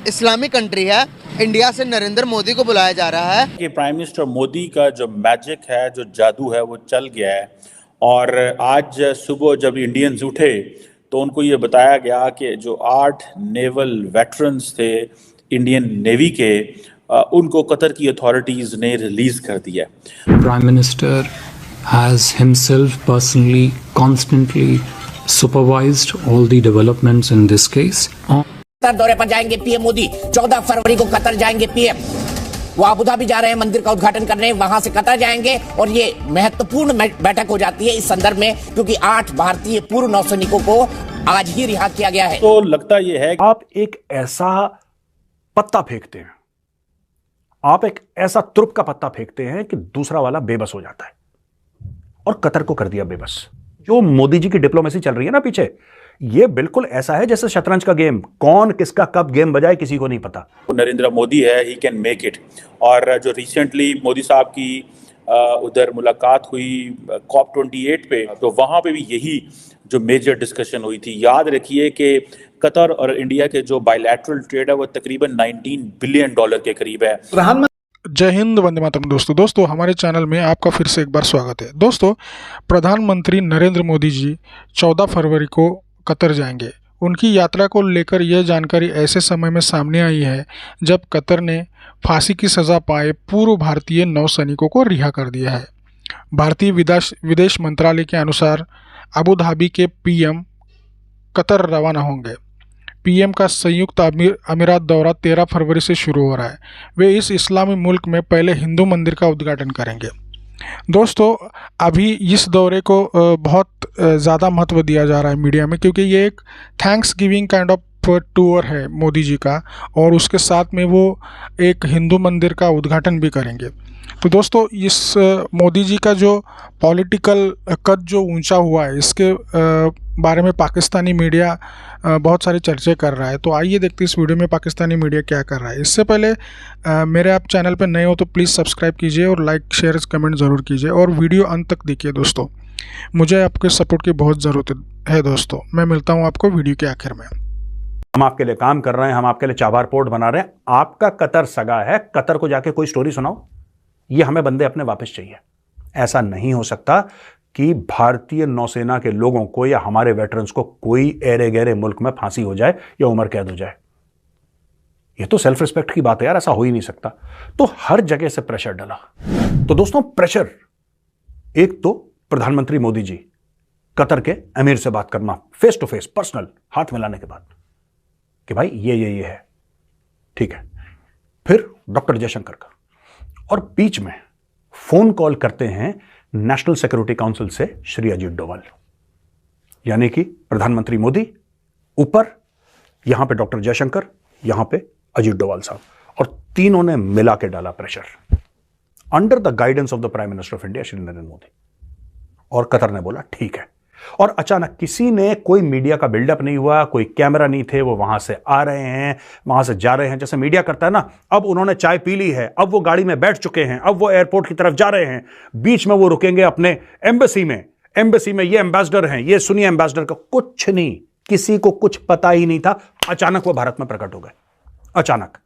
Islamic country है, India से नरेंद्र मोदी को बुलाया जा रहा है कि प्राइम मिनिस्टर मोदी का जो मैजिक है, जो जादू है, वो चल गया है। और आज सुबह जब इंडियंस उठे तो उनको ये बताया गया कि जो 8 नेवल वेटरन्स थे इंडियन नेवी के, उनको कतर की अथॉरिटीज़ ने रिलीज़ कर दिया। Prime Minister has himself personally constantly supervised all the developments in this case. Qatar दौरे पर जाएंगे पीएम मोदी। 14 फरवरी को कतर जाएंगे पीएम। वो अबू धाबी जा रहे हैं मंदिर का उद्घाटन करने, वहां से कतर जाएंगे और ये महत्वपूर्ण बैठक हो जाती है इस संदर्भ में, क्योंकि 8 भारतीय पूर्व नौसैनिकों को आज ही रिहा किया गया है। तो लगता ये है आप एक ऐसा पत्ता फेंकते हैं, आप एक ऐसा तुर्प का पत्ता फेंकते हैं कि दूसरा वाला बेबस हो जाता है, और कतर को कर दिया बेबस। जो मोदी जी की डिप्लोमेसी चल रही है ना पीछे, ये बिल्कुल ऐसा है जैसे शतरंज का गेम, कौन किसका कब गेम बजाए किसी को नहीं पता। नरेंद्र मोदी है, ही कैन मेक इट। और जो रिसेंटली मोदी साहब की उधर मुलाकात हुई COP28 पे, तो वहाँ पे भी यही जो मेजर डिस्कशन हुई थी। याद रखिए कि कतर और इंडिया के जो बायलैटरल ट्रेड है वो तकरीबन $19 बिलियन के करीब है। जय हिंद, वंदे मातरम। दोस्तों हमारे चैनल में आपका फिर से एक बार स्वागत है। दोस्तों, प्रधानमंत्री नरेंद्र मोदी जी 14 फरवरी को कतर जाएंगे। उनकी यात्रा को लेकर यह जानकारी ऐसे समय में सामने आई है जब कतर ने फांसी की सज़ा पाए पूर्व भारतीय नौसैनिकों को रिहा कर दिया है। भारतीय विदेश मंत्रालय के अनुसार अबू धाबी के पीएम कतर रवाना होंगे। पीएम का संयुक्त अमीरात दौरा 13 फरवरी से शुरू हो रहा है। वे इस इस्लामी मुल्क में पहले हिंदू मंदिर का उद्घाटन करेंगे। दोस्तों, अभी इस दौरे को बहुत ज़्यादा महत्व दिया जा रहा है मीडिया में, क्योंकि ये एक thanks giving kind of tour है मोदी जी का, और उसके साथ में वो एक हिंदू मंदिर का उद्घाटन भी करेंगे। तो दोस्तों, इस मोदी जी का जो पॉलिटिकल कद जो ऊंचा हुआ है, इसके बारे में पाकिस्तानी मीडिया बहुत सारी चर्चे कर रहा है। तो आइए देखते हैं इस वीडियो में पाकिस्तानी मीडिया क्या कर रहा है। इससे पहले मेरे आप चैनल पर नए हो तो प्लीज़ सब्सक्राइब कीजिए और लाइक शेयर कमेंट ज़रूर कीजिए, और वीडियो अंत तक देखिए। दोस्तों, मुझे आपके सपोर्ट की बहुत ज़रूरत है। दोस्तों, मैं मिलता हूँ आपको वीडियो के आखिर में। हम आपके लिए काम कर रहे हैं, हम आपके लिए चाबार पोर्ट बना रहे हैं। आपका कतर सगा है, कतर को जाके कोई स्टोरी सुनाओ। ये हमें बंदे अपने वापस चाहिए। ऐसा नहीं हो सकता कि भारतीय नौसेना के लोगों को या हमारे वेटरन्स को कोई एरे गहरे मुल्क में फांसी हो जाए या उम्र कैद हो जाए। ये तो सेल्फ रिस्पेक्ट की बात है यार, ऐसा हो ही नहीं सकता। तो हर जगह से प्रेशर डाला। तो दोस्तों, प्रेशर, एक तो प्रधानमंत्री मोदी जी कतर के अमीर से बात करना, फेस टू फेस पर्सनल हाथ मिलाने के बाद कि भाई ये है, ठीक है। फिर डॉक्टर जयशंकर का, और बीच में फोन कॉल करते हैं नेशनल सिक्योरिटी काउंसिल से श्री अजीत डोभाल, यानी कि प्रधानमंत्री मोदी ऊपर, यहां पे डॉक्टर जयशंकर, यहां पे अजीत डोभाल साहब, और तीनों ने मिला के डाला pressure under the guidance of the prime minister of India Shri Narendra Modi. और कतर ने बोला ठीक है। और अचानक किसी ने, कोई मीडिया का बिल्डअप नहीं हुआ, कोई कैमरा नहीं थे, वो वहां से आ रहे हैं, वहां से जा रहे हैं, जैसे मीडिया करता है ना। अब उन्होंने चाय पी ली है, अब वो गाड़ी में बैठ चुके हैं, अब वो एयरपोर्ट की तरफ जा रहे हैं। बीच में वो रुकेंगे अपने एम्बेसी में। एम्बेसी में ये एम्बेसडर हैं, ये सुनिए एम्बेसडर का कुछ नहीं, किसी को कुछ पता ही नहीं था। अचानक वो भारत में प्रकट हो गए, अचानक।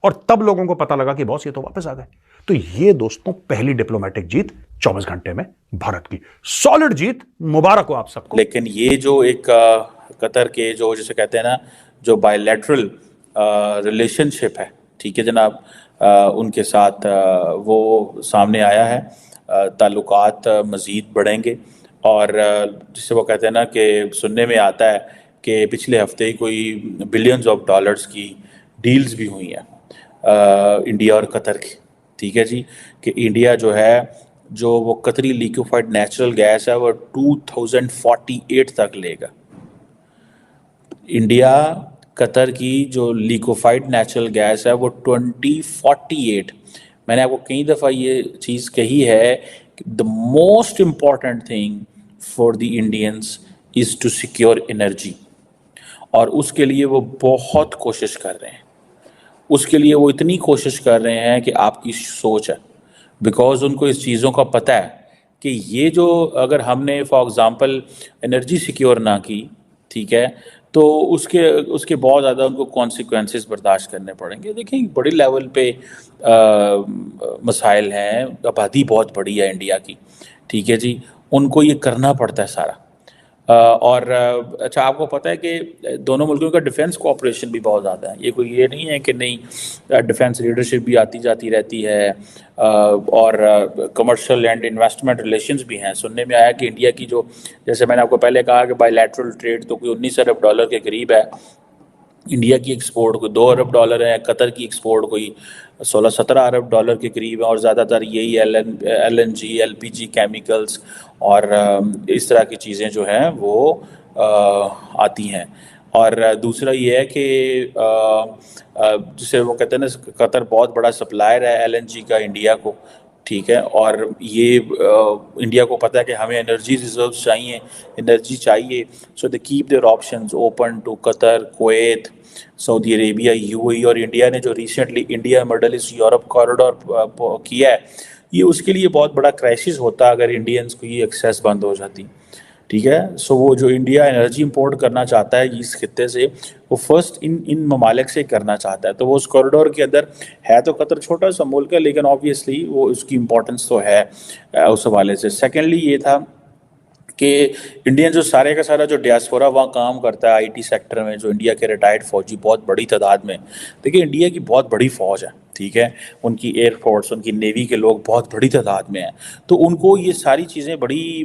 और तब लोगों को पता लगा कि बॉस ये तो वापस आ गए। तो ये दोस्तों पहली डिप्लोमेटिक जीत 24 घंटे में भारत की, सॉलिड जीत, मुबारक हो आप सबको। लेकिन ये जो एक कतर के जो जिसे कहते हैं ना, जो बायलैटरल रिलेशनशिप है, ठीक है जनाब, उनके साथ वो सामने आया है। ताल्लुकात मज़ीद बढ़ेंगे, और जिसे वो कहते हैं ना कि सुनने में आता है कि पिछले हफ्ते ही कोई बिलियंस ऑफ डॉलर्स की डील्स भी हुई हैं इंडिया और कतर की, ठीक है जी। कि इंडिया जो है, जो वो कतरी लिक्विफाइड नेचुरल गैस है, वो 2048 तक लेगा। इंडिया कतर की जो लिक्विफाइड नेचुरल गैस है वो 2048, मैंने आपको कई दफ़ा ये चीज़ कही है कि the most important thing for the Indians is to secure energy, और उसके लिए वो बहुत कोशिश कर रहे हैं। उसके लिए वो इतनी कोशिश कर रहे हैं कि आपकी सोच है, बिकॉज उनको इस चीज़ों का पता है कि ये जो, अगर हमने फॉर एग्ज़ाम्पल एनर्जी सिक्योर ना की, ठीक है, तो उसके उसके बहुत ज़्यादा उनको कॉन्सिक्वेंसेस बर्दाश्त करने पड़ेंगे। देखिए बड़ी लेवल पे मसाइल हैं, आबादी बहुत बड़ी है इंडिया की, ठीक है जी, उनको ये करना पड़ता है सारा। और अच्छा आपको पता है कि दोनों मुल्कों का डिफेंस कोऑपरेशन भी बहुत ज़्यादा है, ये कोई ये नहीं है कि नहीं, डिफेंस लीडरशिप भी आती जाती रहती है, और कमर्शियल एंड इन्वेस्टमेंट रिलेशंस भी हैं। सुनने में आया कि इंडिया की जो, जैसे मैंने आपको पहले कहा कि बायलैटरल ट्रेड तो कोई 19 अरब डॉलर के करीब है, इंडिया की एक्सपोर्ट कोई 2 अरब डॉलर है, कतर की एक्सपोर्ट कोई 16-17 अरब डॉलर के करीब है, और ज़्यादातर यही LNG LPG केमिकल्स और इस तरह की चीज़ें जो हैं वो आती हैं। और दूसरा ये है कि जिसे वो कहते हैं ना, कतर बहुत बड़ा सप्लायर है LNG का इंडिया को, ठीक है, और ये इंडिया को पता है कि हमें एनर्जी रिजर्व्स चाहिए, एनर्जी चाहिए, so they keep their options open to Qatar, Kuwait, Saudi Arabia, UAE। और इंडिया ने जो recently India Middle East Europe corridor किया है, ये उसके लिए बहुत बड़ा क्राइसिस होता अगर इंडियंस को ये एक्सेस बंद हो जाती, ठीक है। सो वो जो इंडिया एनर्जी इंपोर्ट करना चाहता है इस खित्ते से, वो फर्स्ट इन ममालिक से करना चाहता है, तो वो उस कॉरिडोर के अंदर है। तो कतर छोटा सा मुल्क है, लेकिन ऑब्वियसली वो उसकी इम्पोर्टेंस तो है उस हवाले से। सेकेंडली ये था कि इंडियन जो सारे का सारा जो डियास्पोरा वहाँ काम करता है IT सेक्टर में, जो इंडिया के रिटायर्ड फौजी बहुत बड़ी तादाद में, देखिए इंडिया की बहुत बड़ी फ़ौज है, ठीक है, उनकी एयरफोर्स, उनकी नेवी के लोग बहुत बड़ी तादाद में हैं, तो उनको ये सारी चीज़ें बड़ी